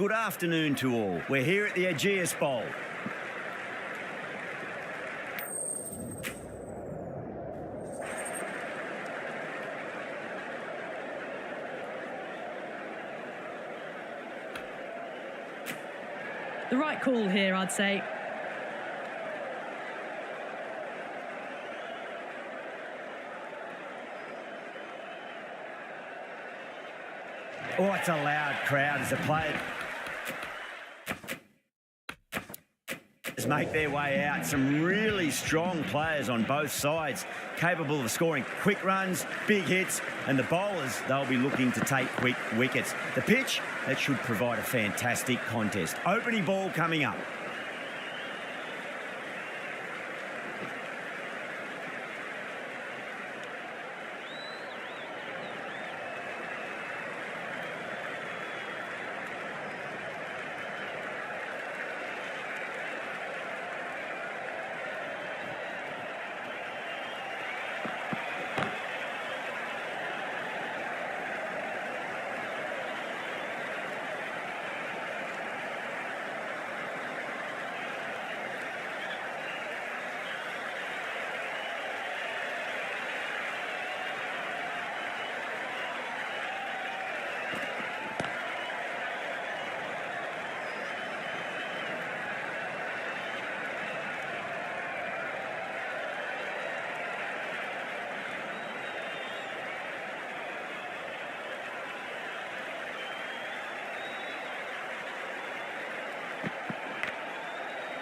Good afternoon to all. We're here at the Aegeus Bowl. The right call here, I'd say. Oh, it's a loud crowd as the players make their way out. Some really strong players on both sides, capable of scoring quick runs, big hits, and the bowlers, they'll be looking to take quick wickets. The pitch, that should provide a fantastic contest. Opening ball coming up.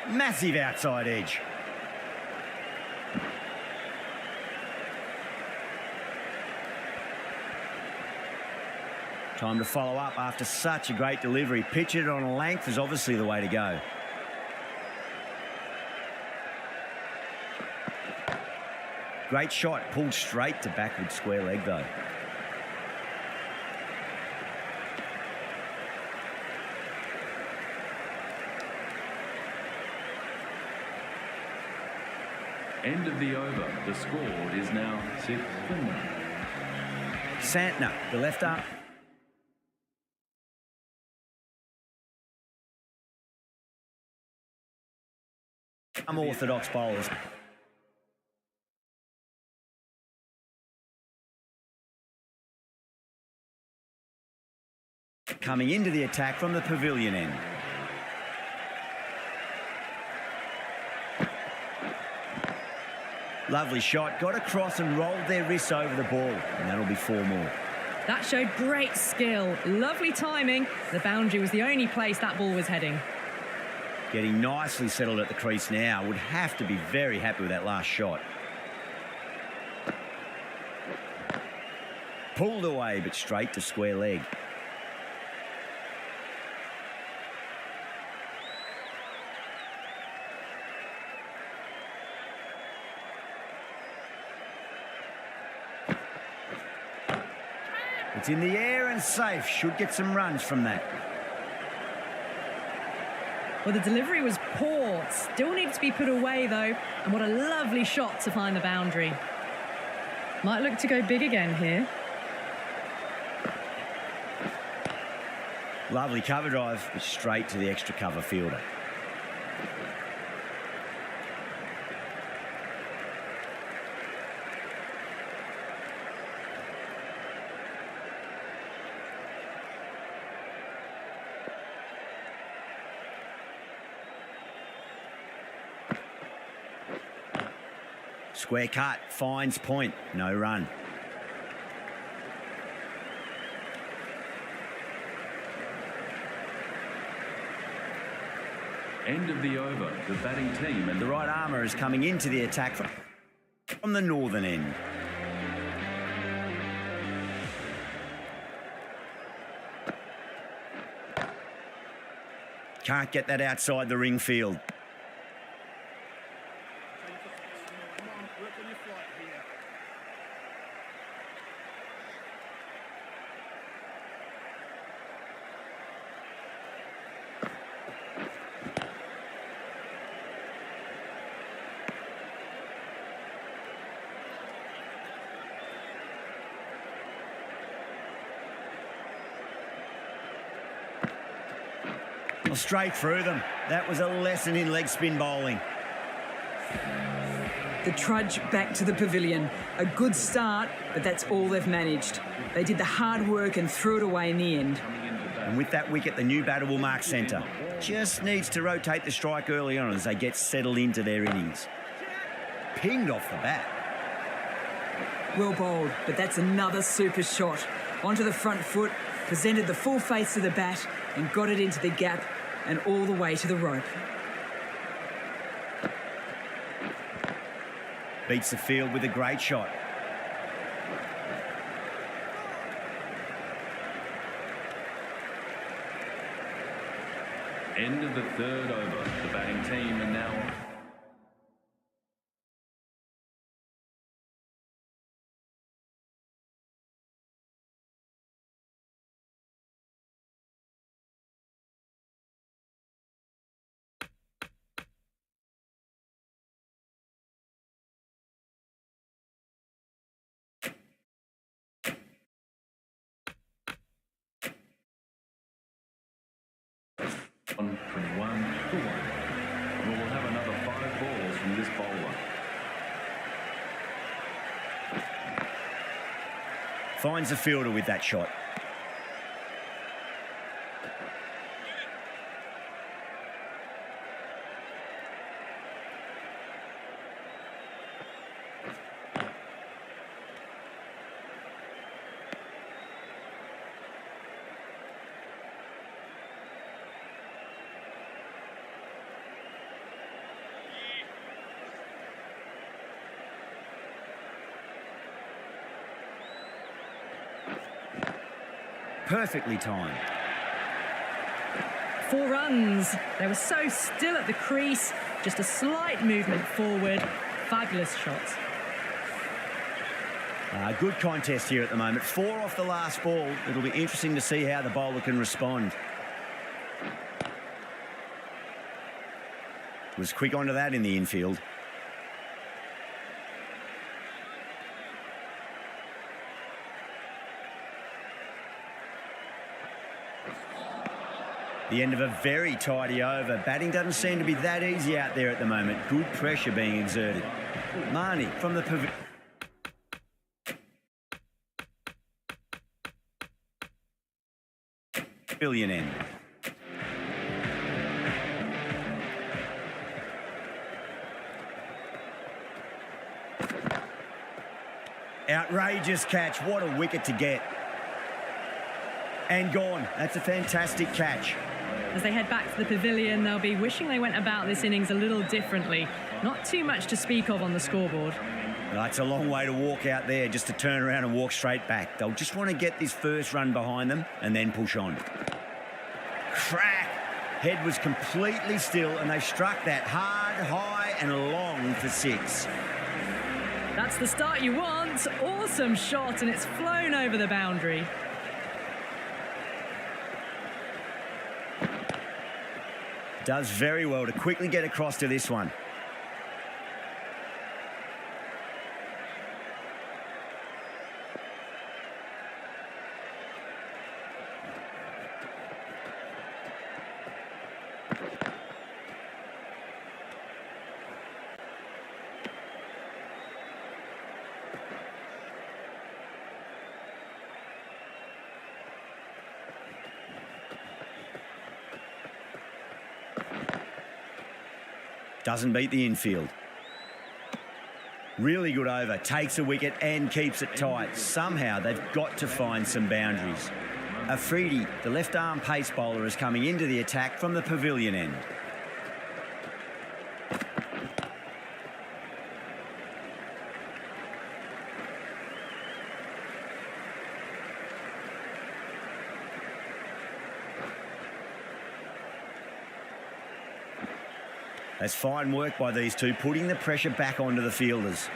Massive outside edge. Time to follow up after such a great delivery. Pitch it on a length is obviously the way to go. Great shot, pulled straight to backward square leg though. End of the over. The score is now 6-1. Santner, the left arm. Unorthodox bowlers. Coming into the attack from the pavilion end. Lovely shot, got across and rolled their wrists over the ball, and that'll be 4 more. That showed great skill, lovely timing. The boundary was the only place that ball was heading. Getting nicely settled at the crease now. Would have to be very happy with that last shot. Pulled away, but straight to square leg. It's in the air and safe. Should get some runs from that. Well, the delivery was poor. Still needs to be put away, though. And what a lovely shot to find the boundary. Might look to go big again here. Lovely cover drive, but straight to the extra cover fielder. Square cut, finds point, no run. End of the over. The batting team and the right armour is coming into the attack from the northern end. Can't get that outside the ring field. Well, straight through them. That was a lesson in leg spin bowling. The trudge back to the pavilion. A good start, but that's all they've managed. They did the hard work and threw it away in the end. And with that wicket, the new batter will mark centre. Just needs to rotate the strike early on as they get settled into their innings. Pinged off the bat. Well bowled, but that's another super shot. Onto the front foot, presented the full face of the bat and got it into the gap and all the way to the rope. Beats the field with a great shot. End of the third over. The batting team are now on from 1-1. We will have another 5 balls from this bowler. Finds the fielder with that shot. Perfectly timed. 4 runs. They were so still at the crease. Just a slight movement forward. Fabulous shots. Good contest here at the moment. 4 off the last ball. It'll be interesting to see how the bowler can respond. Was quick onto that in the infield. The end of a very tidy over. Batting doesn't seem to be that easy out there at the moment. Good pressure being exerted. Marnie from the pavilion end. Outrageous catch. What a wicket to get. And gone. That's a fantastic catch. As they head back to the pavilion, they'll be wishing they went about this innings a little differently. Not too much to speak of on the scoreboard. Well, it's a long way to walk out there just to turn around and walk straight back. They'll just want to get this first run behind them and then push on. Crack! Head was completely still and they struck that hard, high and long for 6. That's the start you want. Awesome shot and it's flown over the boundary. Does very well to quickly get across to this one. Doesn't beat the infield. Really good over. Takes a wicket and keeps it tight. Somehow they've got to find some boundaries. Afridi, the left-arm pace bowler, is coming into the attack from the pavilion end. That's fine work by these two, putting the pressure back onto the fielders.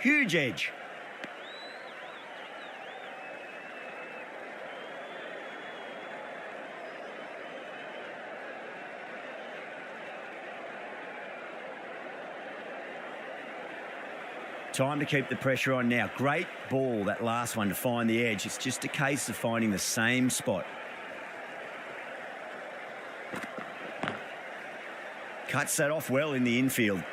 Huge edge. Time to keep the pressure on now. Great ball, that last one, to find the edge. It's just a case of finding the same spot. Cuts that off well in the infield.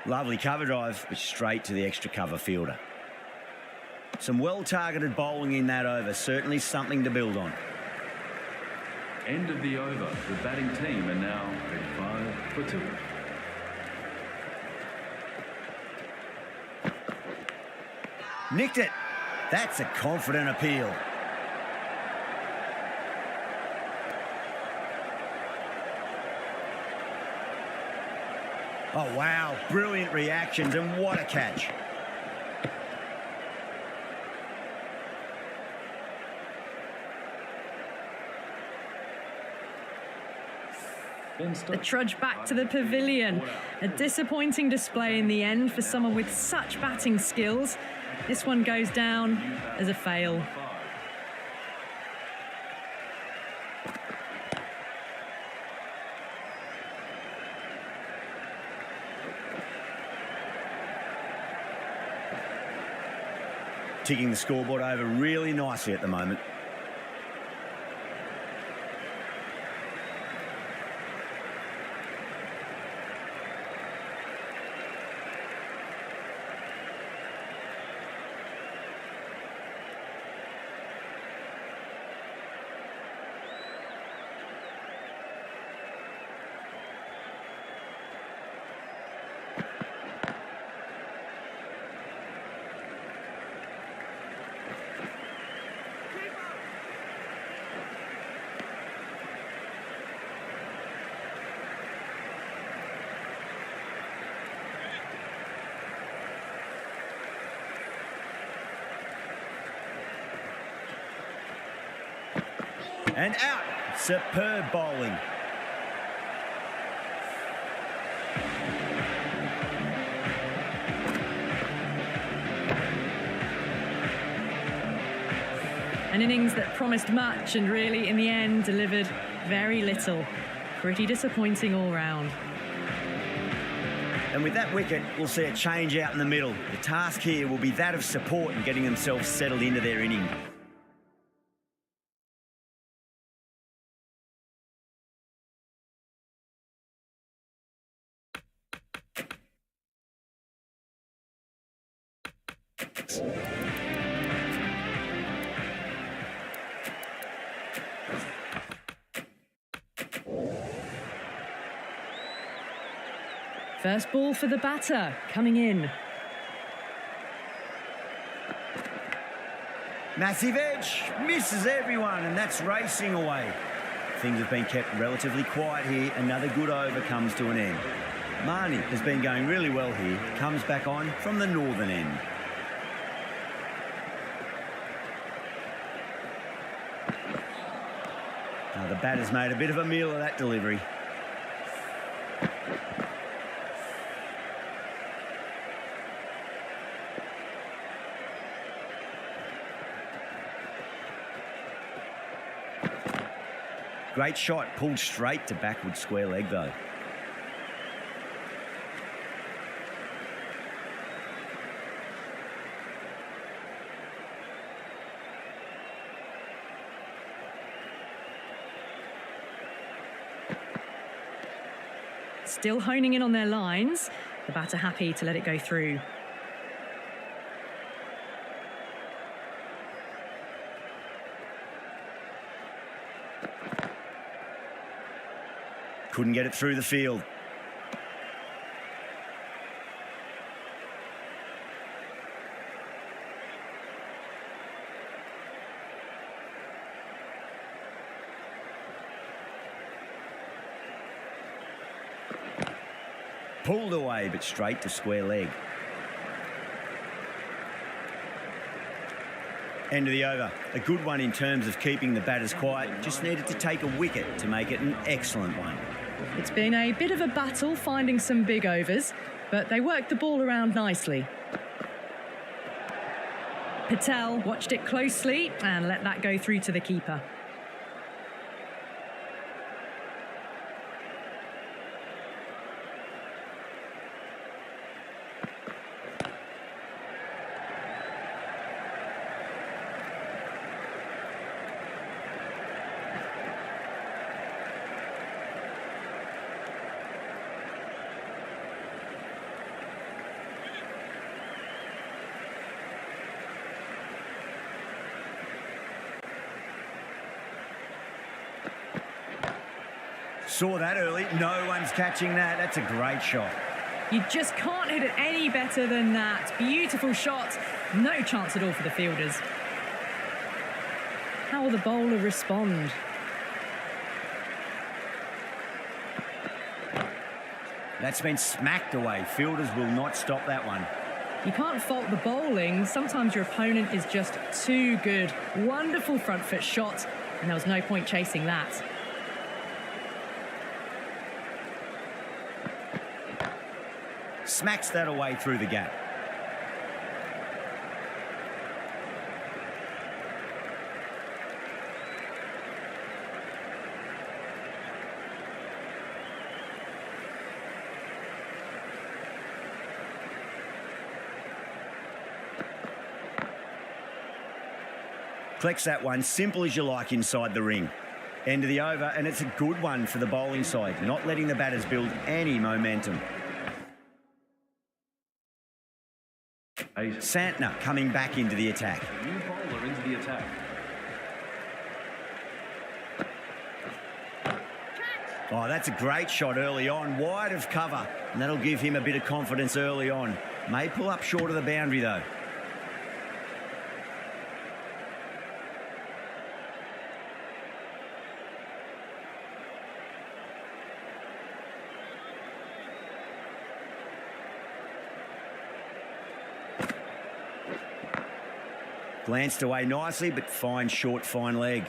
Lovely cover drive, but straight to the extra cover fielder. Some well-targeted bowling in that over. Certainly something to build on. End of the over. The batting team are now 35 for 2. Nicked it. That's a confident appeal. Oh, wow. Brilliant reactions, and what a catch. The trudge back to the pavilion. A disappointing display in the end for someone with such batting skills. This one goes down as a fail. Ticking the scoreboard over really nicely at the moment. And out. Superb bowling. An innings that promised much and really, in the end, delivered very little. Pretty disappointing all round. And with that wicket, we'll see a change out in the middle. The task here will be that of support and getting themselves settled into their innings. First ball for the batter, coming in. Massive edge, misses everyone, and that's racing away. Things have been kept relatively quiet here. Another good over comes to an end. Marnie has been going really well here, comes back on from the northern end. Now the batter's made a bit of a meal of that delivery. Great shot, pulled straight to backward square leg though. Still honing in on their lines. The batter happy to let it go through. Couldn't get it through the field. Pulled away, but straight to square leg. End of the over. A good one in terms of keeping the batters quiet. Just needed to take a wicket to make it an excellent one. It's been a bit of a battle finding some big overs, but they worked the ball around nicely. Patel watched it closely and let that go through to the keeper. Saw that early. No one's catching that. That's a great shot. You just can't hit it any better than that. Beautiful shot. No chance at all for the fielders. How will the bowler respond? That's been smacked away. Fielders will not stop that one. You can't fault the bowling. Sometimes your opponent is just too good. Wonderful front foot shot, and there was no point chasing that. Smacks that away through the gap. Collects that one, simple as you like inside the ring. End of the over, and it's a good one for the bowling side, not letting the batters build any momentum. Santner coming back into the attack. New bowler into the attack. Oh, that's a great shot early on, wide of cover, and that'll give him a bit of confidence early on. May pull up short of the boundary though. Glanced away nicely, but fine short, fine leg.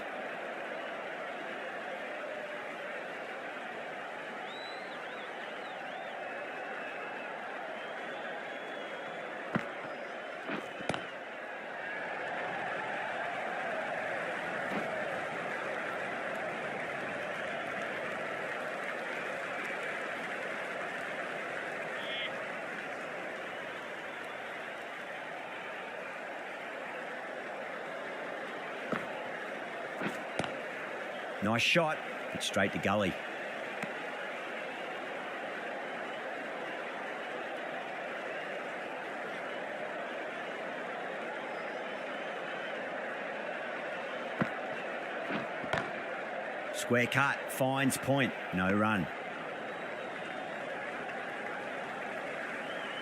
Nice shot, but straight to gully. Square cut, finds point, no run.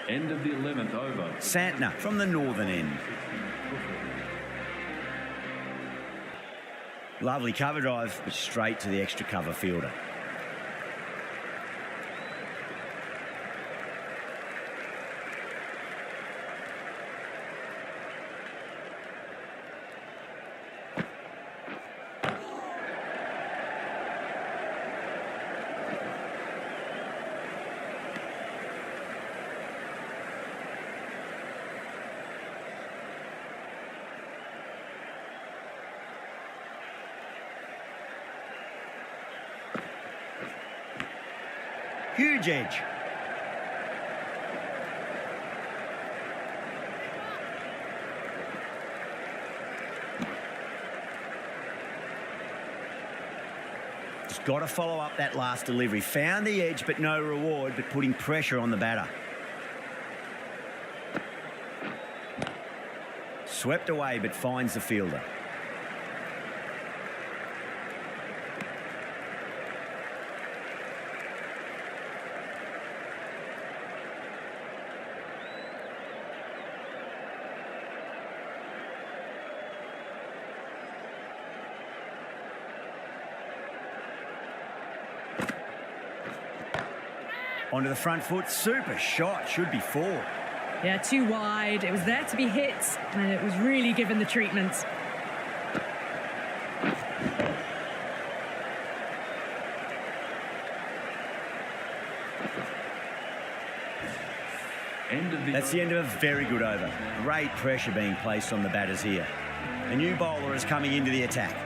End of the 11th over. Santner from the northern end. Lovely cover drive, but straight to the extra cover fielder. Huge edge. Just got to follow up that last delivery. Found the edge, but no reward, but putting pressure on the batter. Swept away, but finds the fielder. Onto the front foot, super shot, should be four. Yeah, too wide. It was there to be hit, and it was really given the treatment. That's the end of a very good over. Great pressure being placed on the batters here. A new bowler is coming into the attack.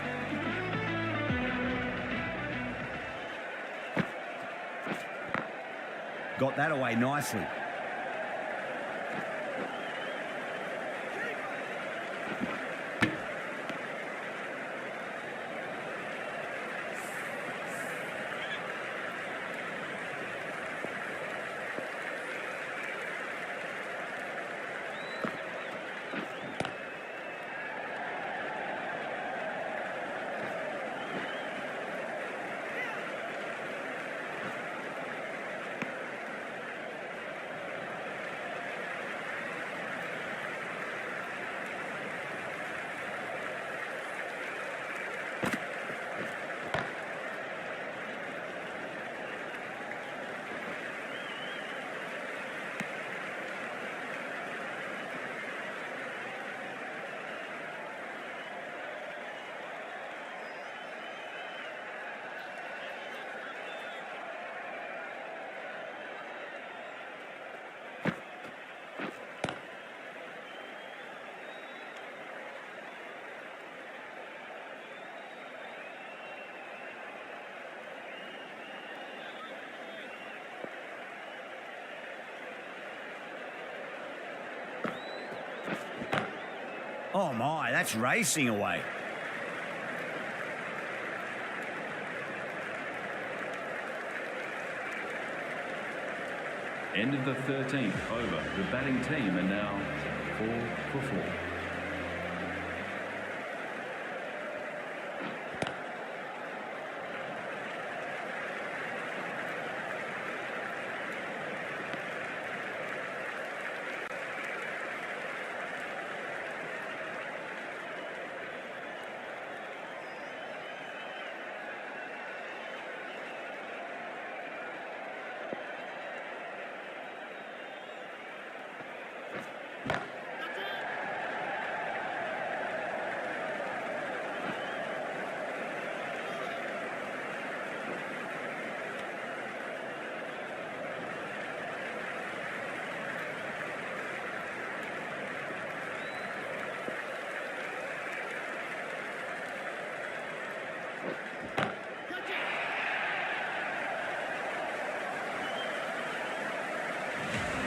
Got that away nicely. Oh my, that's racing away. End of the 13th over. The batting team are now 4 for 4.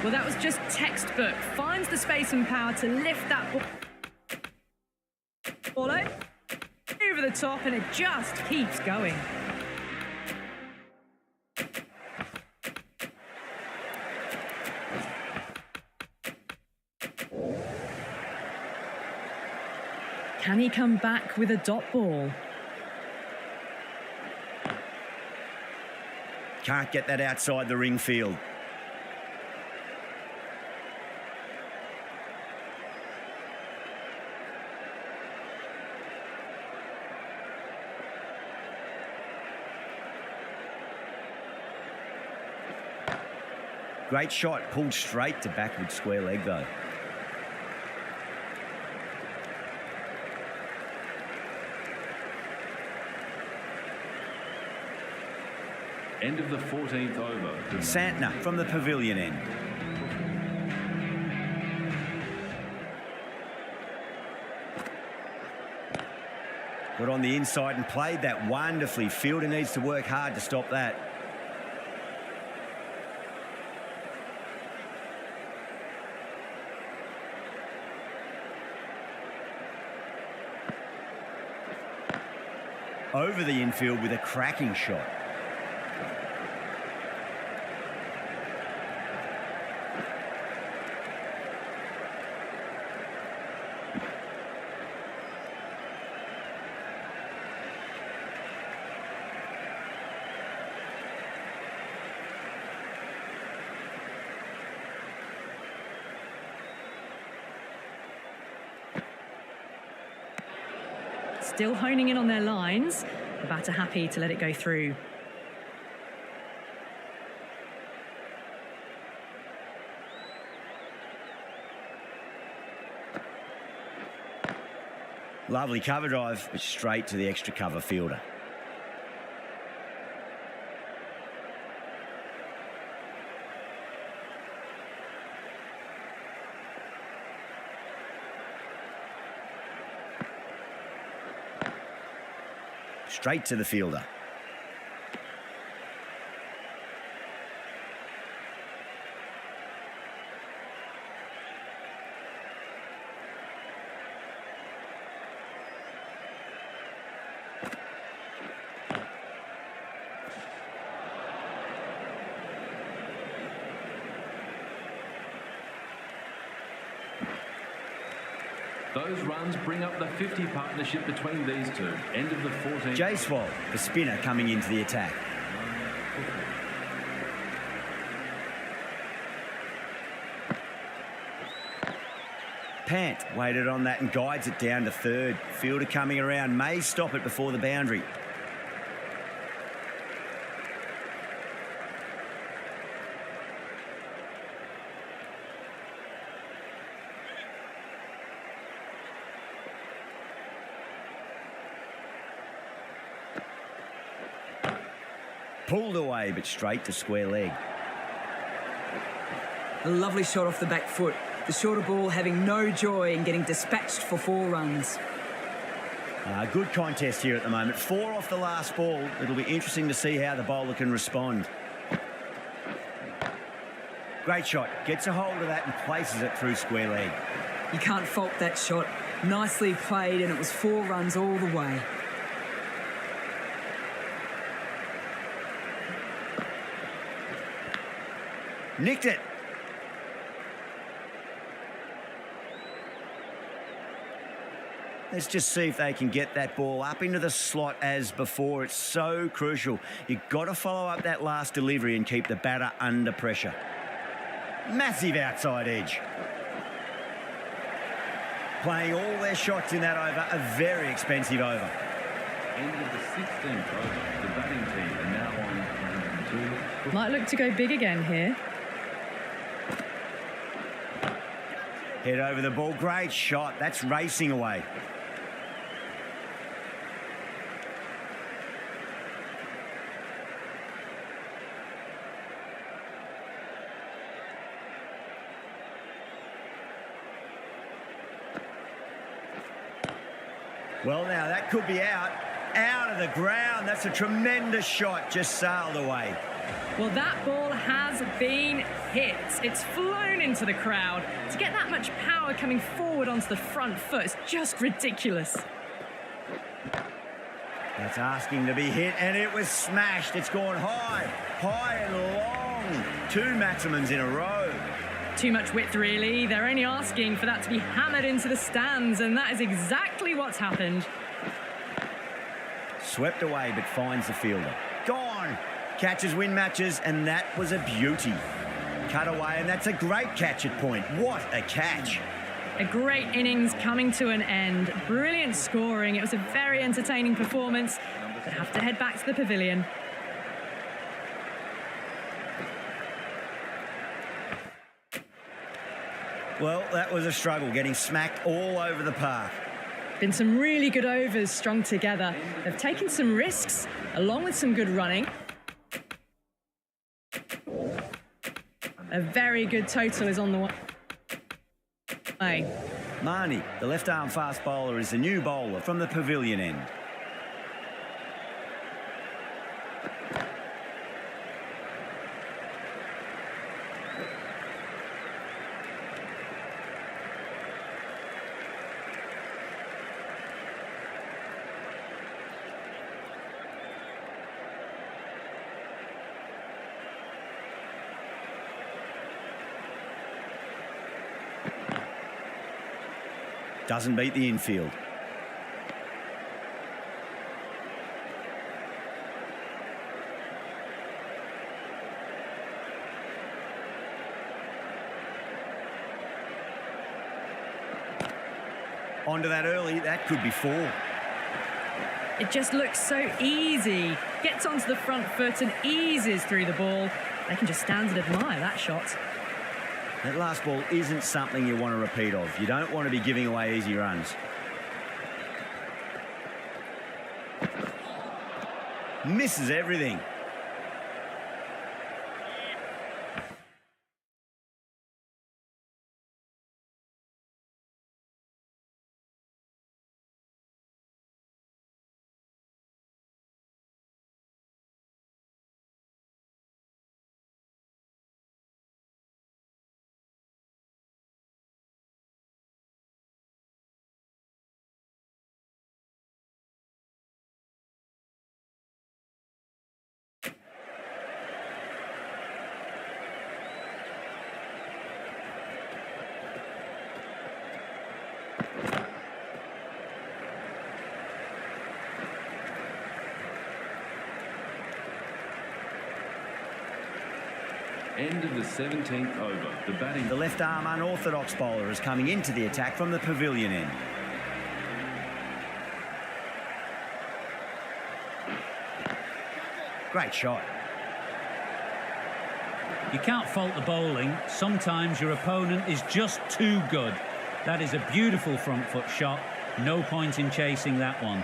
Well, that was just textbook. Finds the space and power to lift that ball over the top, and it just keeps going. Can he come back with a dot ball? Can't get that outside the ring field. Great shot, pulled straight to backward square leg though. End of the 14th over. Santner from the pavilion end. Got on the inside and played that wonderfully. Fielder needs to work hard to stop that. Over the infield with a cracking shot. Still honing in on their lines. The batter happy to let it go through. Lovely cover drive, but straight to the extra cover fielder. Straight to the fielder. Those runs bring up the 50 partnership between these two. End of the 14th. Jayswal, the spinner, coming into the attack. Pant waited on that and guides it down to third. Fielder coming around, may stop it before the boundary. Pulled away, but straight to square leg. A lovely shot off the back foot. The shorter ball having no joy in getting dispatched for 4 runs. Good contest here at the moment. 4 off the last ball. It'll be interesting to see how the bowler can respond. Great shot. Gets a hold of that and places it through square leg. You can't fault that shot. Nicely played, and it was 4 runs all the way. Nicked it. Let's just see if they can get that ball up into the slot as before. It's so crucial. You've got to follow up that last delivery and keep the batter under pressure. Massive outside edge. Playing all their shots in that over, a very expensive over. End of the 16th over. The batting team are now on 2. Might look to go big again here. Head over the ball. Great shot. That's racing away. Well, now that could be out of the ground. That's a tremendous shot. Just sailed away. Well, that ball has been hit. It's flown into the crowd. To get that much power coming forward onto the front foot is just ridiculous. That's asking to be hit, and it was smashed. It's gone high and long. 2 maximums in a row. Too much width, really. They're only asking for that to be hammered into the stands, and that is exactly what's happened. Swept away, but finds the fielder. Gone. Catches win matches, and that was a beauty. Cut away, and that's a great catch at point. What a catch. A great innings coming to an end. Brilliant scoring. It was a very entertaining performance. They have to head back to the pavilion. Well, that was a struggle, getting smacked all over the park. Been some really good overs strung together. They've taken some risks, along with some good running. A very good total is on the way. Marnie, the left-arm fast bowler, is the new bowler from the pavilion end. Doesn't beat the infield. Onto that early, that could be 4. It just looks so easy. Gets onto the front foot and eases through the ball. They can just stand and admire that shot. That last ball isn't something you want to repeat of. You don't want to be giving away easy runs. misses everything. End of the 17th over. The batting. The left-arm unorthodox bowler is coming into the attack from the pavilion end. Great shot. You can't fault the bowling. Sometimes your opponent is just too good. That is a beautiful front foot shot. No point in chasing that one.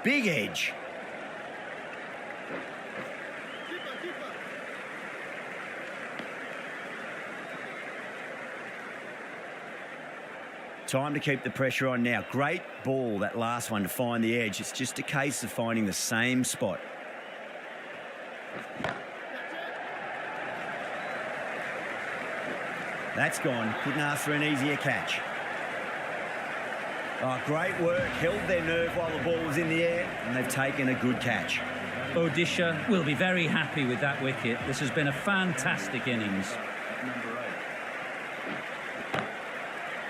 Big edge. Time to keep the pressure on now. Great ball, that last one, to find the edge. It's just a case of finding the same spot. That's gone. Couldn't ask for an easier catch. Oh, great work. Held their nerve while the ball was in the air, and they've taken a good catch. Odisha will be very happy with that wicket. This has been a fantastic innings.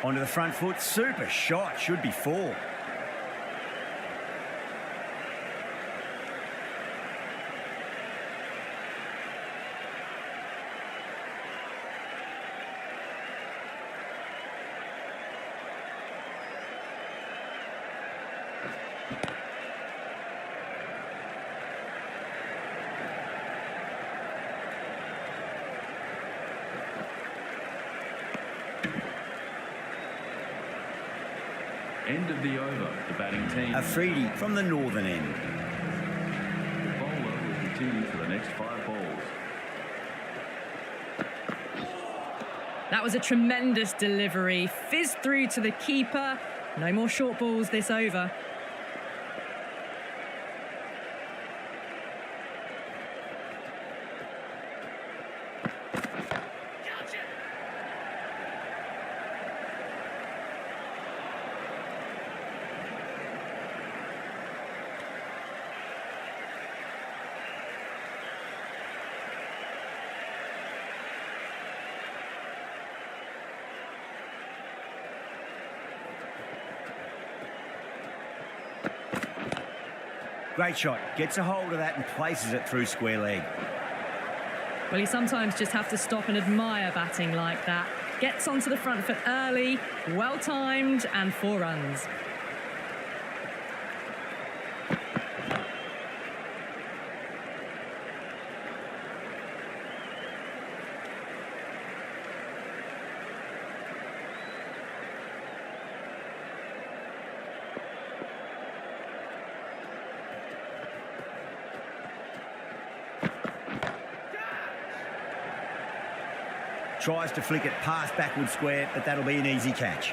Onto the front foot. Super shot. Should be 4. End of the over. The batting team. Afridi from the northern end. The bowler will continue for the next 5 balls. That was a tremendous delivery. Fizzed through to the keeper. No more short balls this over. Great shot. Gets a hold of that and places it through square leg. Well, you sometimes just have to stop and admire batting like that. Gets onto the front foot early, well-timed, and 4 runs. Tries to flick it past backward square, but that'll be an easy catch.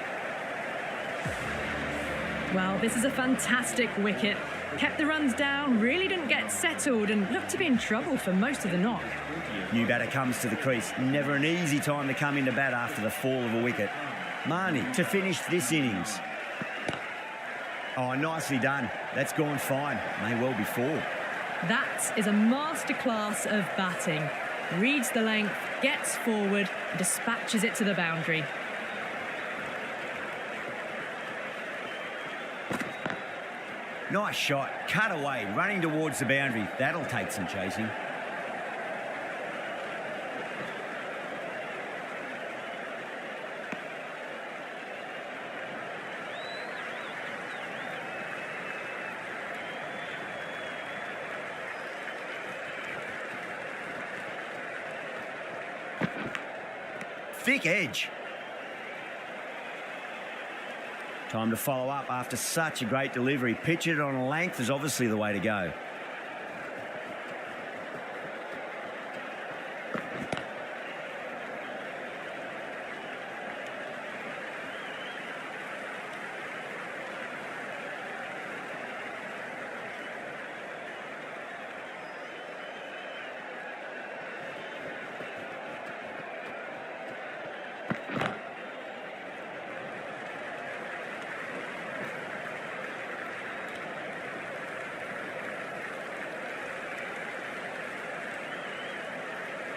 Well, this is a fantastic wicket. Kept the runs down, really didn't get settled, and looked to be in trouble for most of the knock. New batter comes to the crease. Never an easy time to come into bat after the fall of a wicket. Marnie to finish this innings. Oh, nicely done. That's gone fine. May well be 4. That is a masterclass of batting. Reads the length, gets forward, and dispatches it to the boundary. Nice shot. Cut away, running towards the boundary. That'll take some chasing. Thick edge. Time to follow up after such a great delivery. Pitch it on a length is obviously the way to go.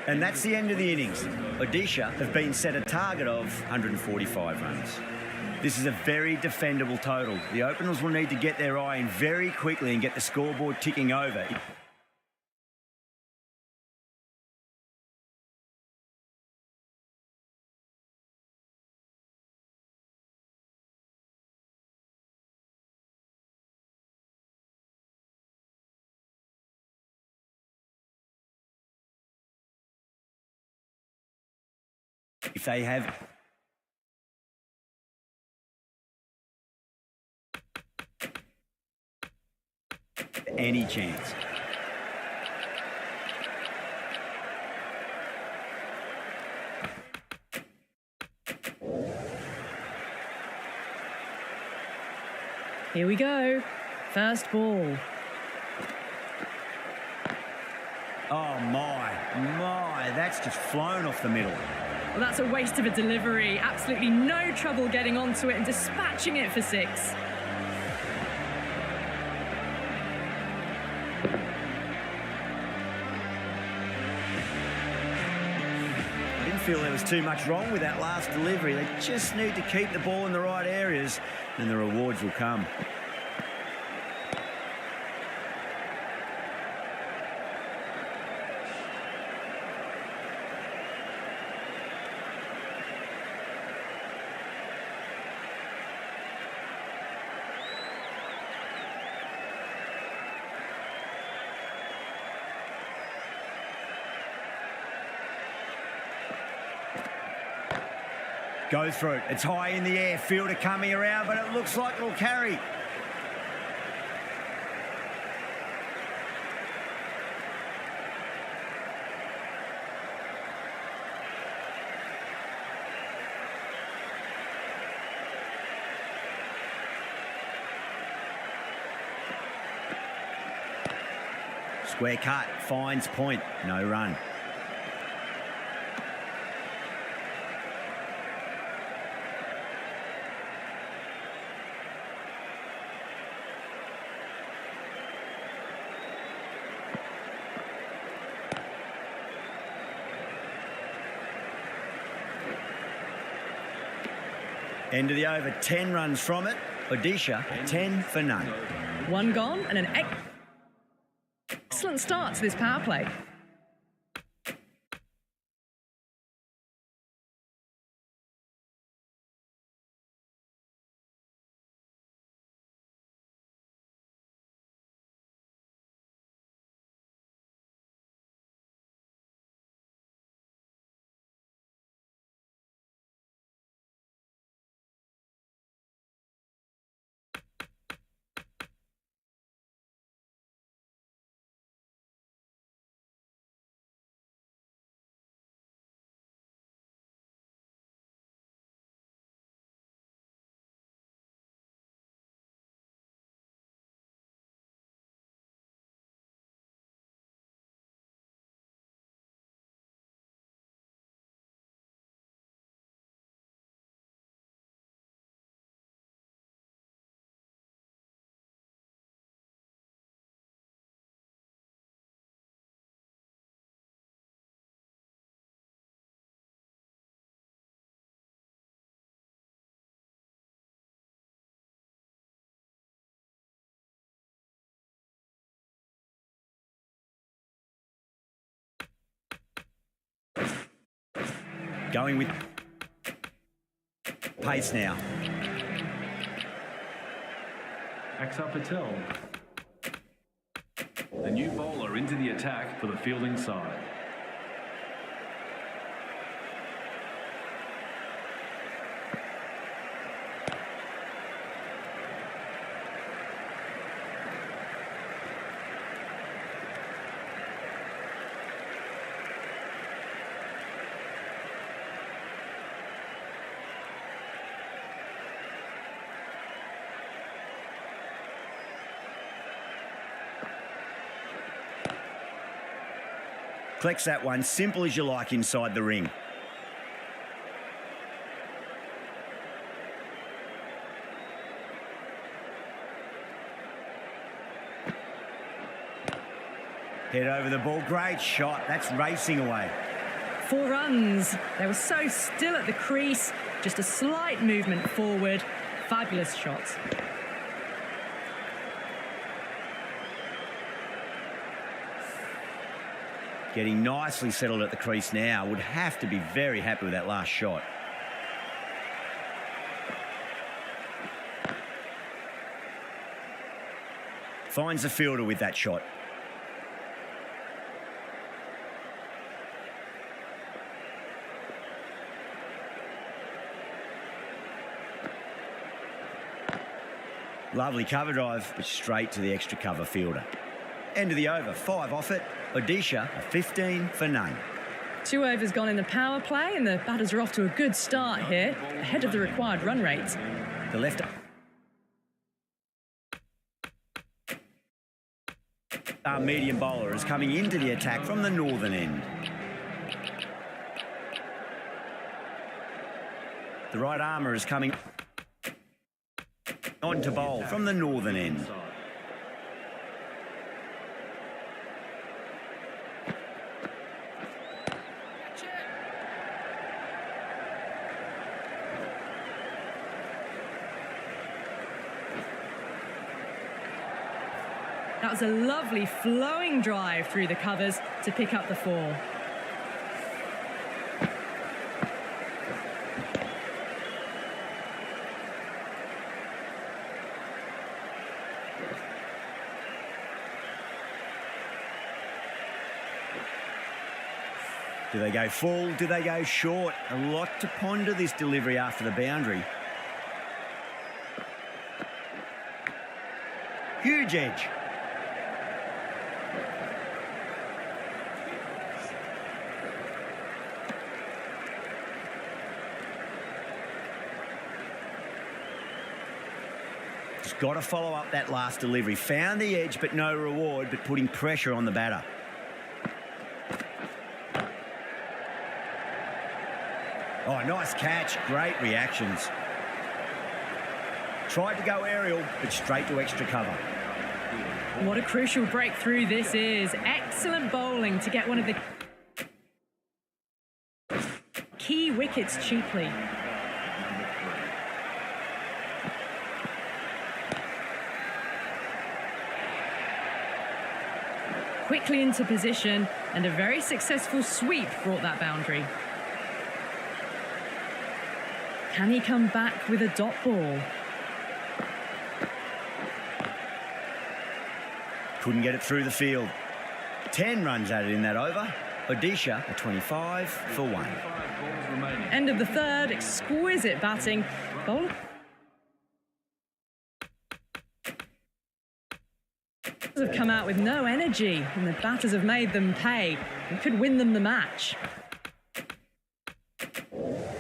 And that's the end of the innings. Odisha have been set a target of 145 runs. This is a very defendable total. The openers will need to get their eye in very quickly and get the scoreboard ticking over. If they have any chance. Here we go. First ball. Oh my, that's just flown off the middle. Well, that's a waste of a delivery. Absolutely no trouble getting onto it and dispatching it for 6. I didn't feel there was too much wrong with that last delivery. They just need to keep the ball in the right areas and the rewards will come. Go through it. It's high in the air. Fielder coming around, but it looks like it'll carry. Square cut. Finds point. No run. End of the over, 10 runs from it. Odisha, 10 for none. 1 gone and an excellent start to this power play. Going with pace now. Axar Patel, the new bowler into the attack for the fielding side. Collects that one, simple as you like inside the ring. Head over the ball, great shot. That's racing away. 4 runs. They were so still at the crease. Just a slight movement forward. Fabulous shot. Getting nicely settled at the crease now. Would have to be very happy with that last shot. Finds the fielder with that shot. Lovely cover drive, but straight to the extra cover fielder. End of the over, 5 off it. Odisha, 15 for none. 2 overs gone in the power play, and the batters are off to a good start here, ahead of the required run rate. The left arm medium bowler is coming into the attack from the northern end. The right armour is coming on to bowl from the northern end. That was a lovely flowing drive through the covers to pick up the 4. Do they go full? Do they go short? A lot to ponder this delivery after the boundary. Huge edge. Just got to follow up that last delivery. Found the edge, but no reward, but putting pressure on the batter. Oh, nice catch. Great reactions. Tried to go aerial, but straight to extra cover. What a crucial breakthrough this is. Excellent bowling to get one of the key wickets cheaply. Quickly into position, and a very successful sweep brought that boundary. Can he come back with a dot ball? Couldn't get it through the field. 10 runs added in that over. Odisha, a 25 for 1. End of the third, exquisite batting. Bowler have come out with no energy, and the batters have made them pay and could win them the match.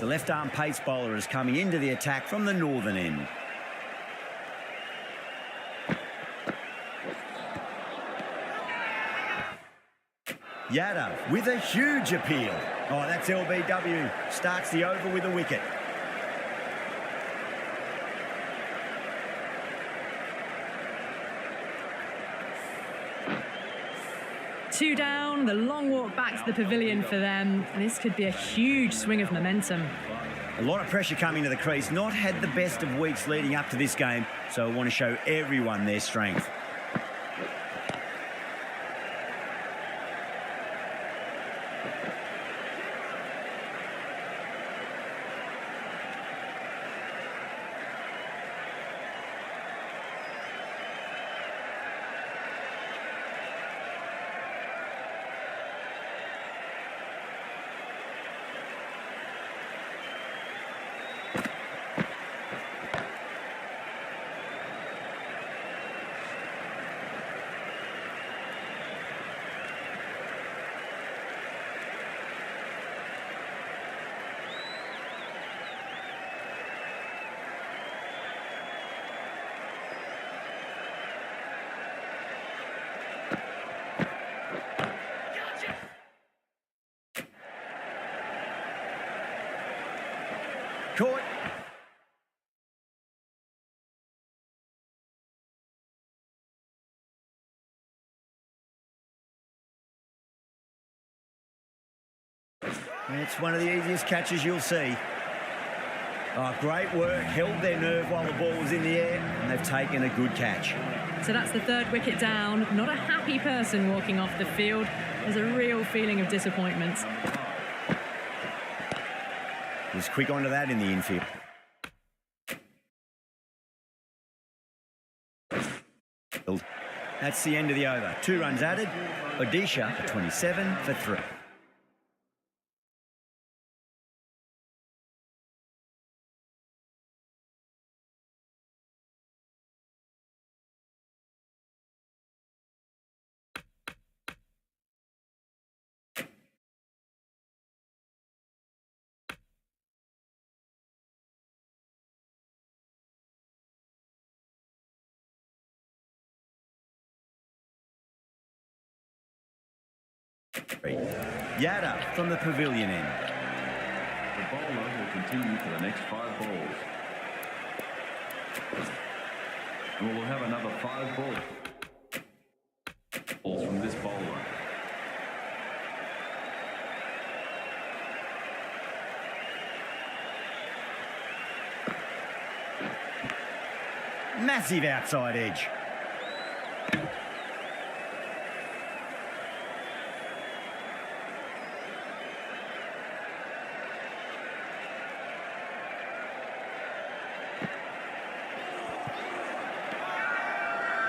The left arm pace bowler is coming into the attack from the northern end. Yadav with a huge appeal. Oh, that's LBW. Starts the over with a wicket. Two down, the long walk back to the pavilion for them. This could be a huge swing of momentum. A lot of pressure coming to the crease. Not had the best of weeks leading up to this game, so I want to show everyone their strength. It's one of the easiest catches you'll see. Oh, great work. Held their nerve while the ball was in the air, and they've taken a good catch. So that's the third wicket down. Not a happy person walking off the field. There's a real feeling of disappointment. Was quick onto that in the infield. That's the end of the over. 2 runs added. Odisha 27 for 3. Yada from the pavilion end. The bowler will continue for the next 5 balls. And we'll have another 5 balls from this bowler. Massive outside edge.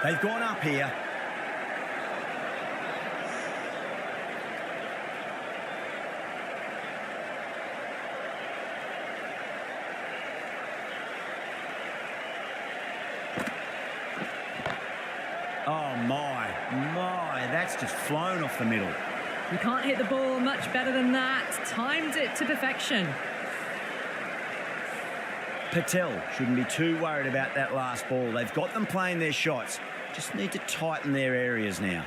They've gone up here. Oh, my, that's just flown off the middle. You can't hit the ball much better than that. Timed it to perfection. Patel shouldn't be too worried about that last ball. They've got them playing their shots. Just need to tighten their areas now.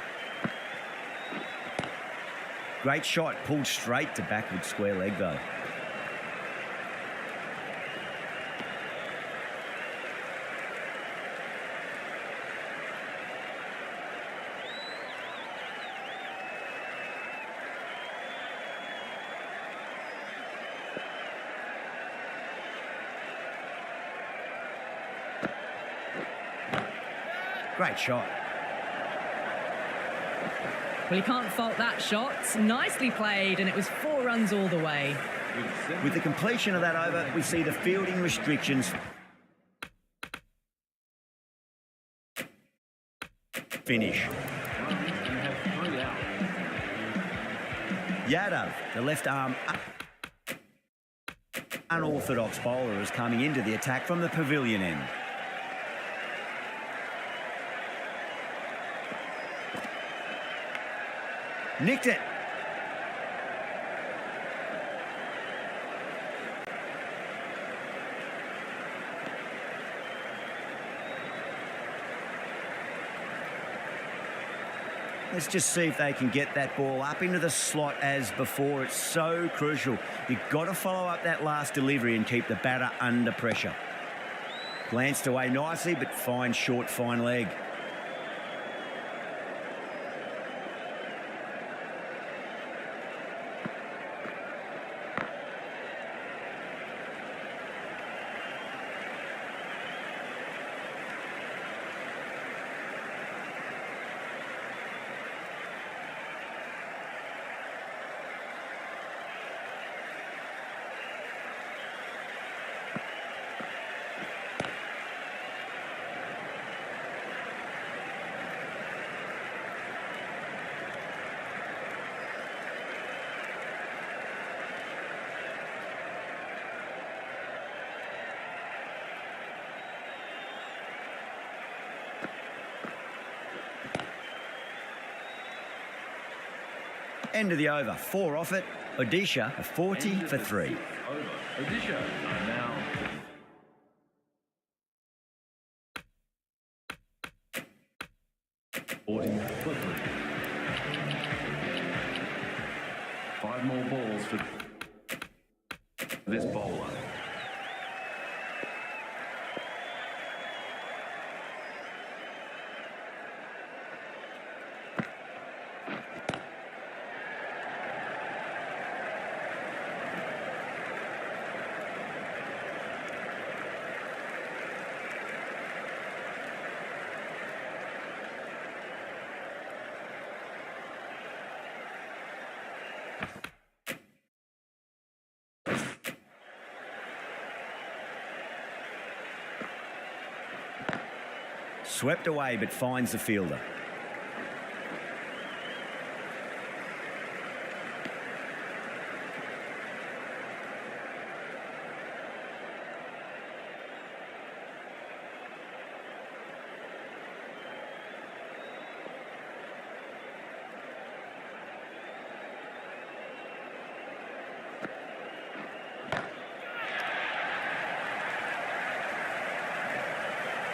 Great shot, pulled straight to backward square leg though. Great shot. Well, you can't fault that shot. Nicely played, and it was 4 runs all the way. With the completion of that over, we see the fielding restrictions finish. Yadav, the left arm unorthodox bowler, is coming into the attack from the pavilion end. Nicked it. Let's just see if they can get that ball up into the slot as before. It's so crucial. You've got to follow up that last delivery and keep the batter under pressure. Glanced away nicely, but fine short, fine leg. End of the over. 4 off it. Odisha, a 40 for 3. Over. Odisha are now 40 for 3. 5 more balls for this bowler. Swept away but finds the fielder.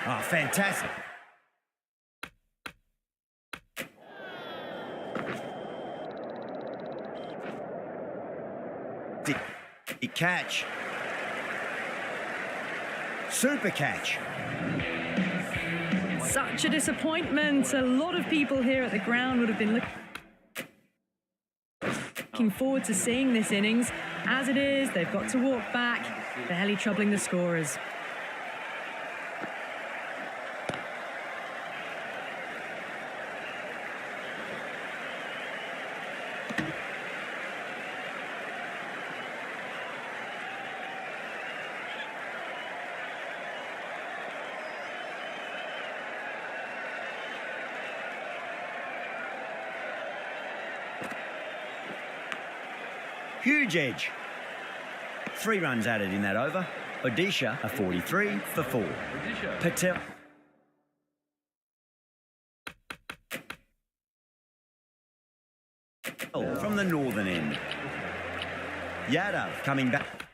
Oh, fantastic. The catch. Super catch. Such a disappointment. A lot of people here at the ground would have been looking forward to seeing this innings. As it is, they've got to walk back, barely troubling the scorers. Huge edge. 3 runs added in that over. Odisha are 43 for 4. Odisha. Patel. From the northern end. Yadav coming back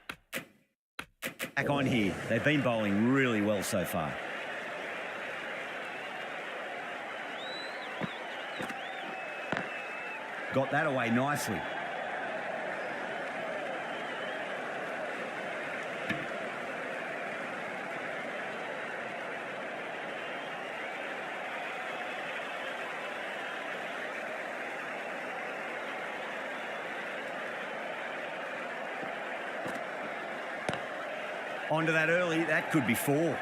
on here. They've been bowling really well so far. Got that away nicely. Onto that early, that could be 4.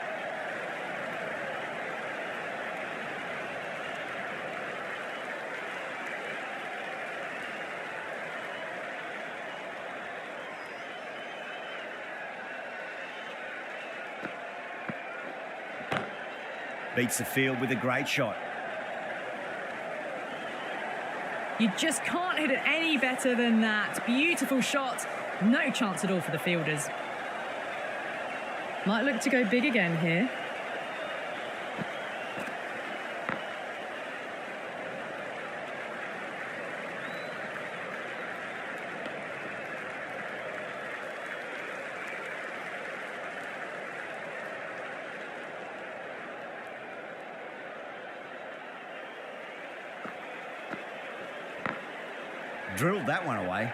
Beats the field with a great shot. You just can't hit it any better than that. Beautiful shot. No chance at all for the fielders. Might look to go big again here. Drilled that one away.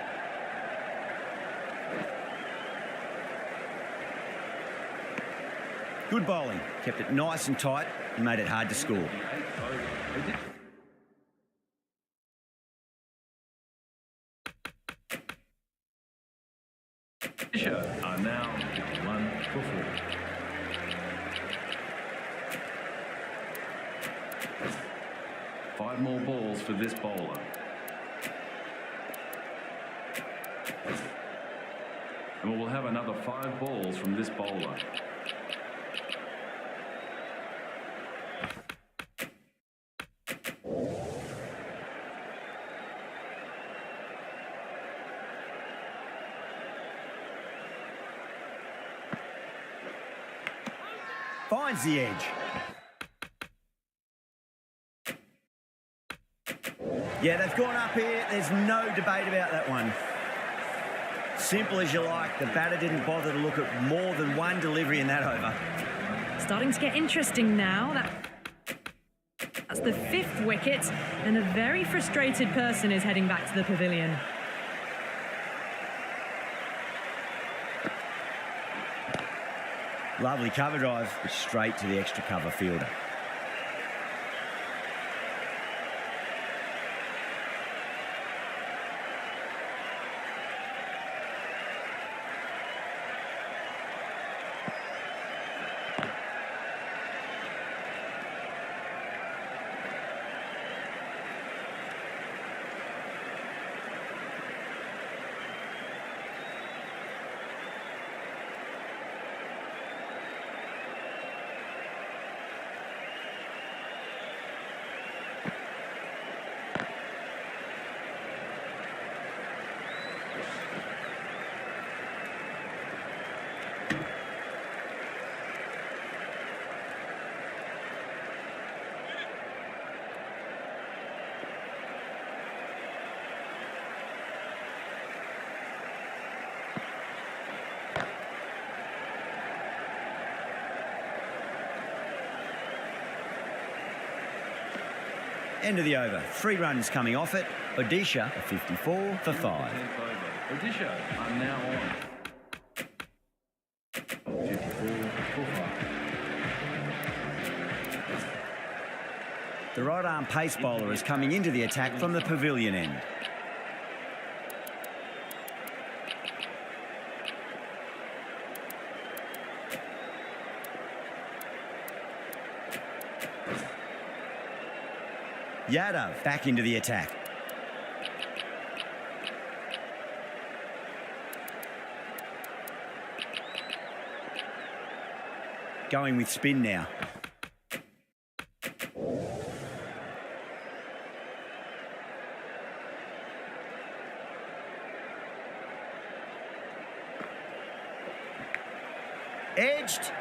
Good bowling. Kept it nice and tight and made it hard to score. Odisha are now 1 for 4. 5 more balls for this bowler. And we'll have another 5 balls from this bowler. Finds the edge. Yeah, they've gone up here. There's no debate about that one. Simple as you like. The batter didn't bother to look at more than one delivery in that over. Starting to get interesting now. That's the 5th wicket, and a very frustrated person is heading back to the pavilion. Lovely cover drive, straight to the extra cover fielder. End of the over. 3 runs coming off it. Odisha, a 54 for 5. 10th over. Odisha are now on. 54 for 5. The right-arm pace bowler is coming into the attack from the pavilion end. Yadav back into the attack. Going with spin now. Edged.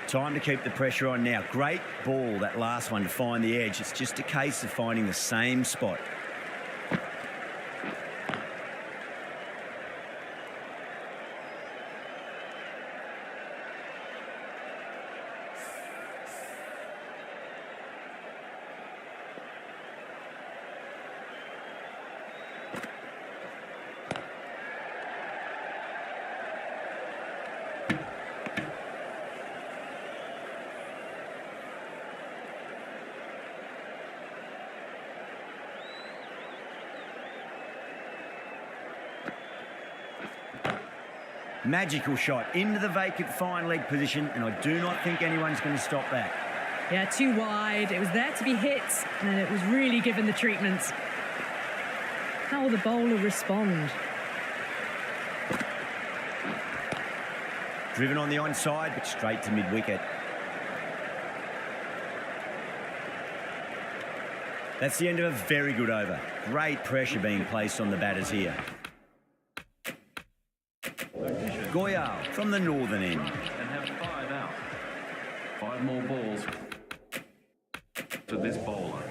Time to keep the pressure on now. Great ball, that last one, to find the edge. It's just a case of finding the same spot. Magical shot into the vacant fine leg position, and I do not think anyone's going to stop that. Yeah, too wide. It was there to be hit, and it was really given the treatment. How will the bowler respond? Driven on the onside, but straight to mid-wicket. That's the end of a very good over. Great pressure being placed on the batters here. Goyal from the northern end. And have 5 out. 5 more balls to this bowler.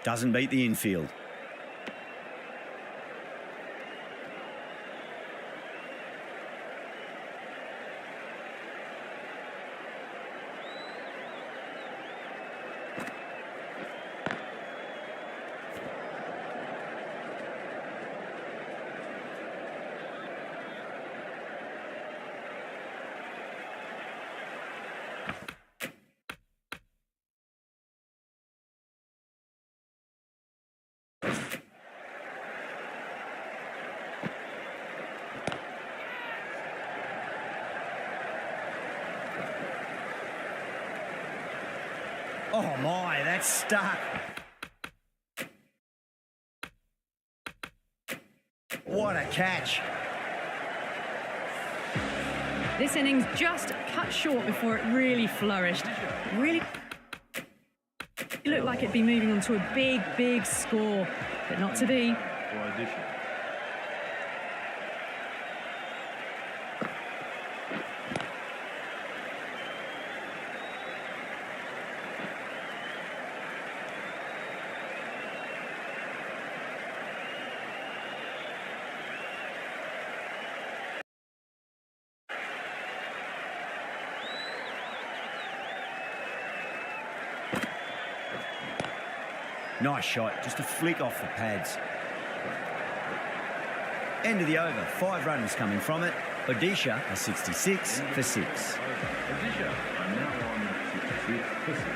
Doesn't beat the infield. Oh my, that's stuck. What a catch. This innings just cut short before it really flourished. Really looked like it'd be moving on to a big, big score, but not to be. For Odisha. Nice shot, just a flick off the pads. End of the over, 5 runs coming from it. Odisha a 66 for 6. Odisha are now on 66 for 6.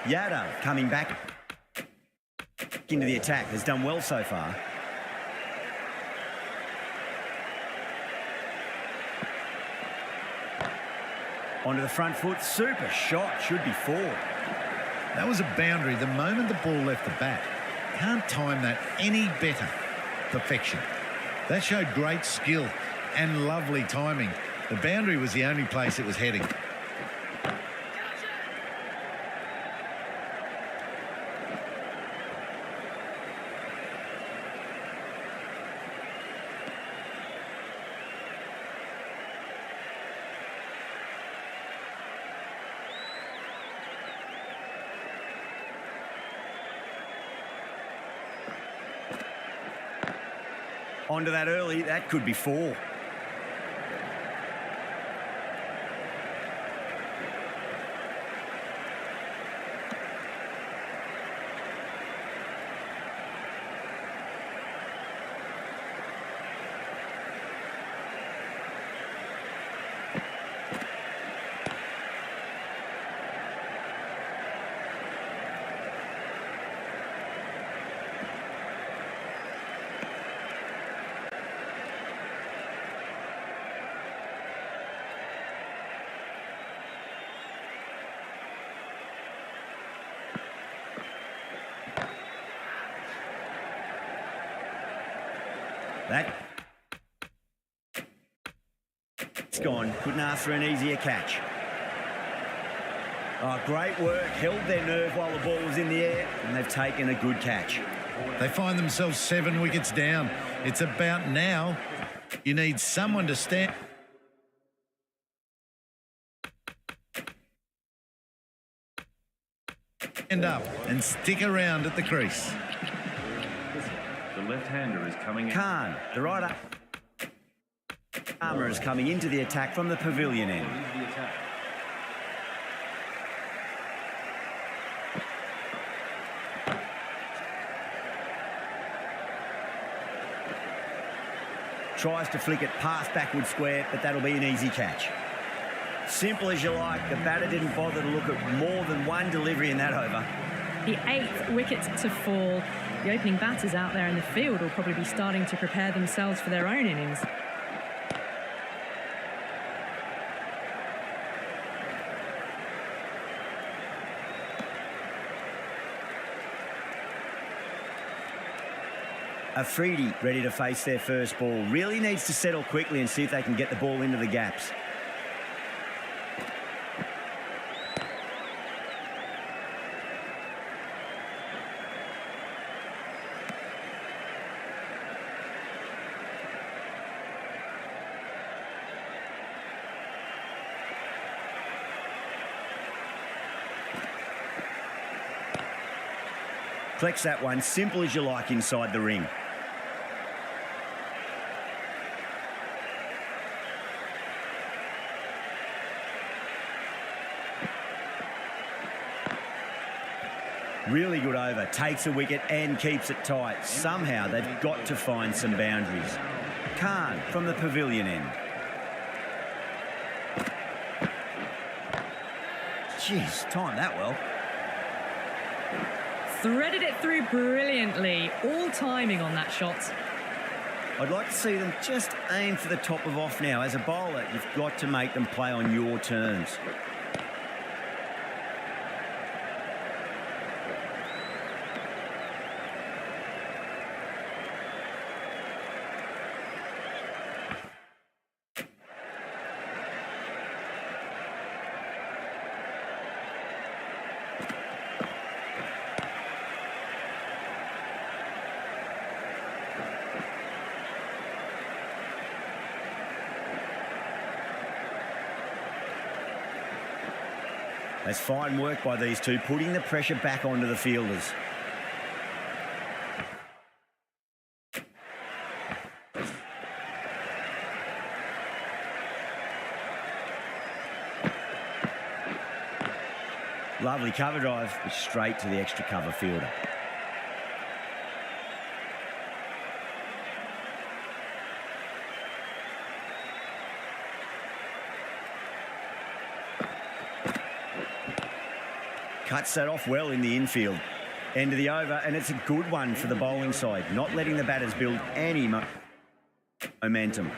Yadav coming back into the attack, has done well so far. Onto the front foot, super shot, should be 4. That was a boundary the moment the ball left the bat. Can't time that any better. Perfection. That showed great skill and lovely timing. The boundary was the only place it was heading. Onto that early, that could be 4. It's gone. Couldn't ask for an easier catch. Oh, great work. Held their nerve while the ball was in the air, and they've taken a good catch. They find themselves 7 wickets down. It's about now. You need someone to stand up and stick around at the crease. The left-hander is coming in. Khan, the right armour is coming into the attack from the pavilion end. Tries to flick it past backward square, but that'll be an easy catch. Simple as you like. The batter didn't bother to look at more than one delivery in that over. The 8th wicket to fall. The opening batters out there in the field will probably be starting to prepare themselves for their own innings. Afridi ready to face their first ball. Really needs to settle quickly and see if they can get the ball into the gaps. Collects that one, simple as you like, inside the ring. Really good over, takes a wicket and keeps it tight. Somehow they've got to find some boundaries. Khan from the pavilion end. Jeez, timed that well. Threaded it through brilliantly. All timing on that shot. I'd like to see them just aim for the top of off now. As a bowler, you've got to make them play on your terms. That's fine work by these two, putting the pressure back onto the fielders. Lovely cover drive, straight to the extra cover fielder. Cuts that off well in the infield. End of the over, and it's a good one for the bowling side, not letting the batters build any momentum.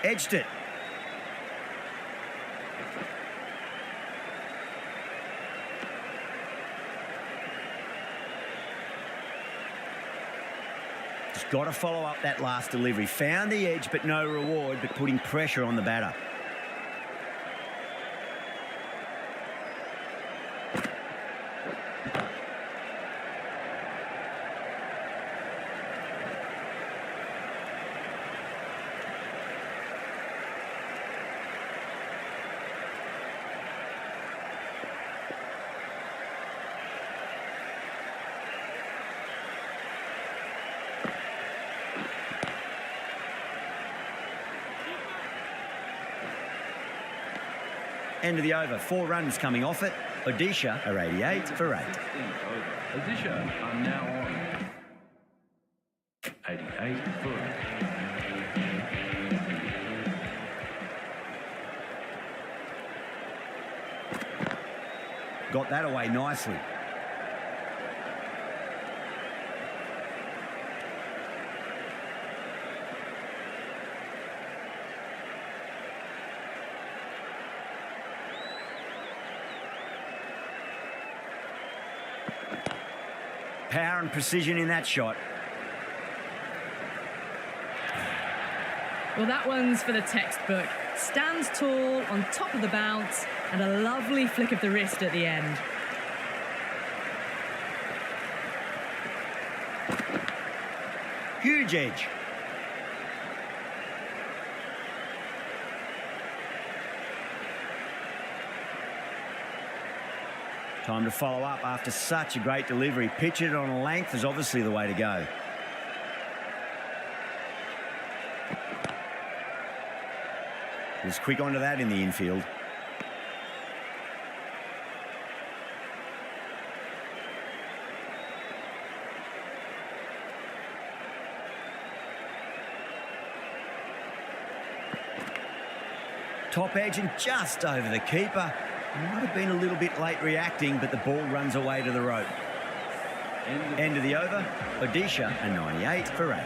Edged it. Just got to follow up that last delivery. Found the edge, but no reward, but putting pressure on the batter. End of the over. 4 runs coming off it. Odisha are 88 for 8. Odisha are now on 88 for 8. Got that away nicely. Power and precision in that shot. Well, that one's for the textbook. Stands tall on top of the bounce and a lovely flick of the wrist at the end. Huge edge. Time to follow up after such a great delivery. Pitch it on a length is obviously the way to go. Was quick onto that in the infield. Top edge and just over the keeper. Might have been a little bit late reacting, but the ball runs away to the rope. End of the over. Odisha are 98 for 8.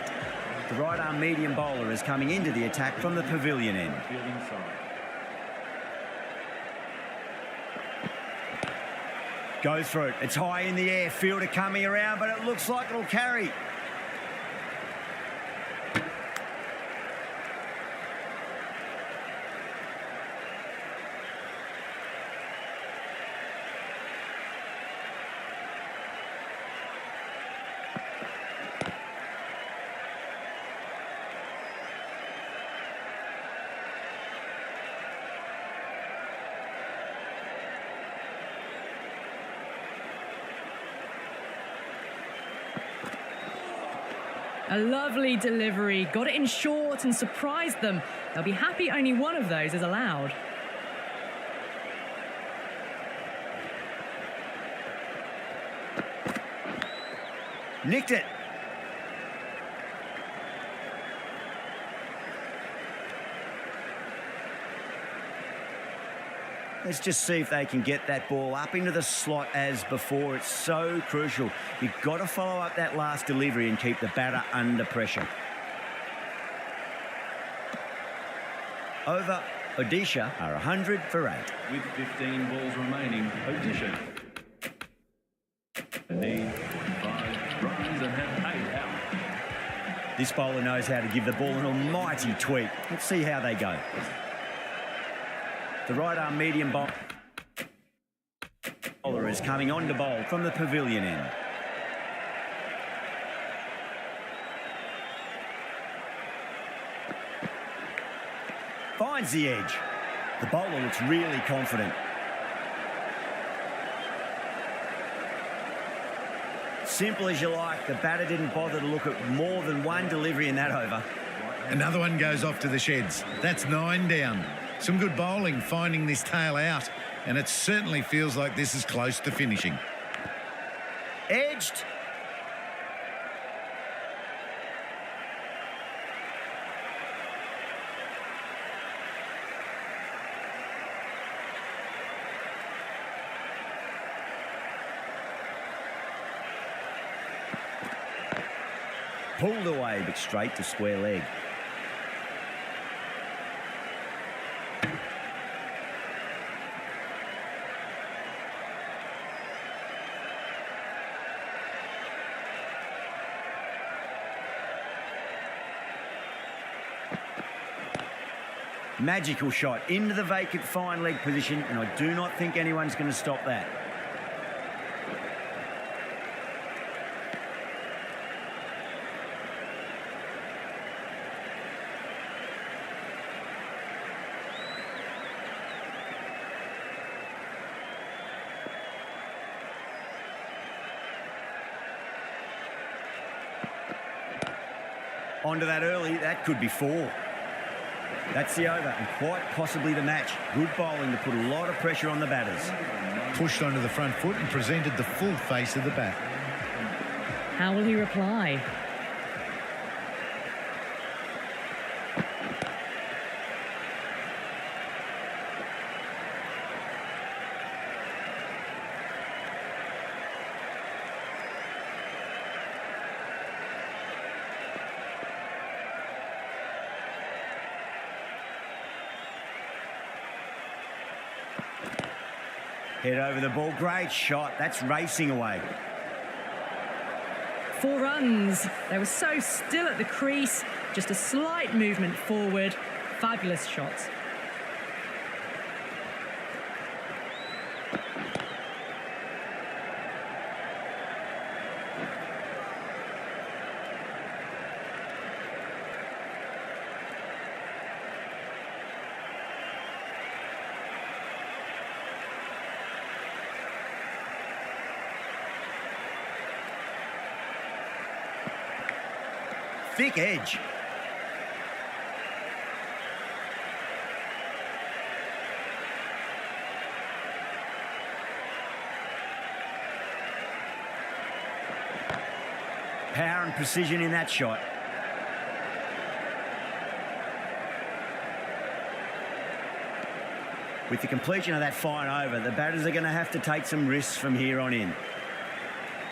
The right arm medium bowler is coming into the attack from the pavilion end. Goes through it. It's high in the air. Fielder coming around, but it looks like it'll carry. A lovely delivery. Got it in short and surprised them. They'll be happy only one of those is allowed. Nicked it. Let's just see if they can get that ball up into the slot as before. It's so crucial. You've got to follow up that last delivery and keep the batter under pressure. Over. Odisha are 100 for 8. With 15 balls remaining, Odisha need 5 runs and have 8 out. This bowler knows how to give the ball an almighty tweak. Let's see how they go. The right arm medium bowler is coming on to bowl from the pavilion end. Finds the edge. The bowler looks really confident. Simple as you like. The batter didn't bother to look at more than one delivery in that over. Another one goes off to the sheds. That's 9 down. Some good bowling finding this tail out, and it certainly feels like this is close to finishing. Edged. Pulled away, but straight to square leg. Magical shot into the vacant fine leg position, and I do not think anyone's going to stop that. Onto that early, that could be 4. That's the over and quite possibly the match. Good bowling to put a lot of pressure on the batters. Pushed onto the front foot and presented the full face of the bat. How will he reply? Head over the ball, great shot. That's racing away. 4 runs. They were so still at the crease. Just a slight movement forward. Fabulous shots. Thick edge. Power and precision in that shot. With the completion of that fine over, the batters are going to have to take some risks from here on in.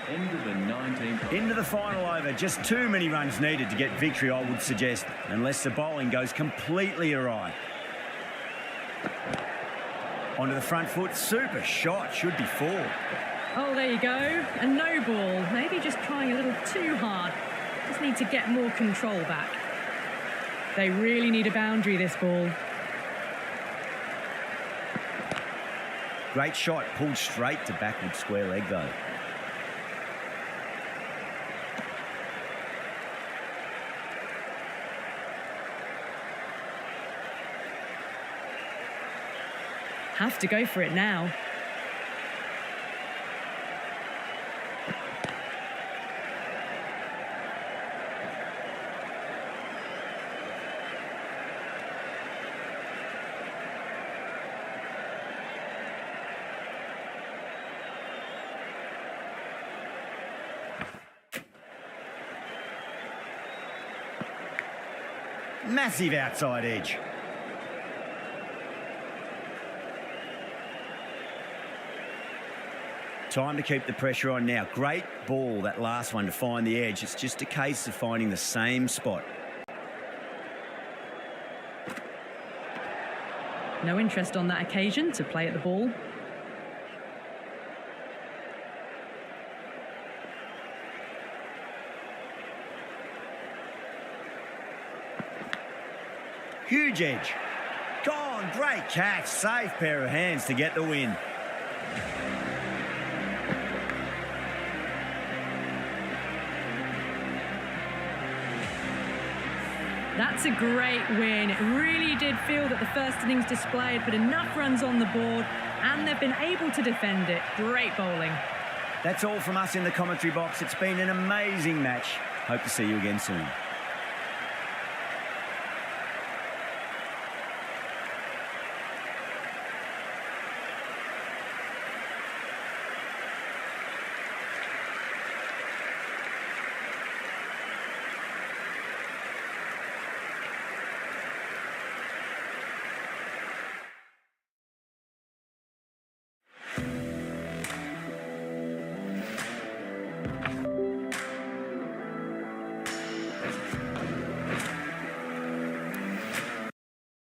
End of the 19th. Into the final over. Just too many runs needed to get victory, I would suggest, unless the bowling goes completely awry. Onto the front foot. Super shot. Should be 4. Oh, there you go. A no ball. Maybe just trying a little too hard. Just need to get more control back. They really need a boundary, this ball. Great shot. Pulled straight to backward square leg, though. Have to go for it now. Massive outside edge. Time to keep the pressure on now. Great ball, that last one, to find the edge. It's just a case of finding the same spot. No interest on that occasion to play at the ball. Huge edge. Gone, great catch. Safe pair of hands to get the win. That's a great win. It really did feel that the first innings display had put enough runs on the board and they've been able to defend it. Great bowling. That's all from us in the commentary box. It's been an amazing match. Hope to see you again soon.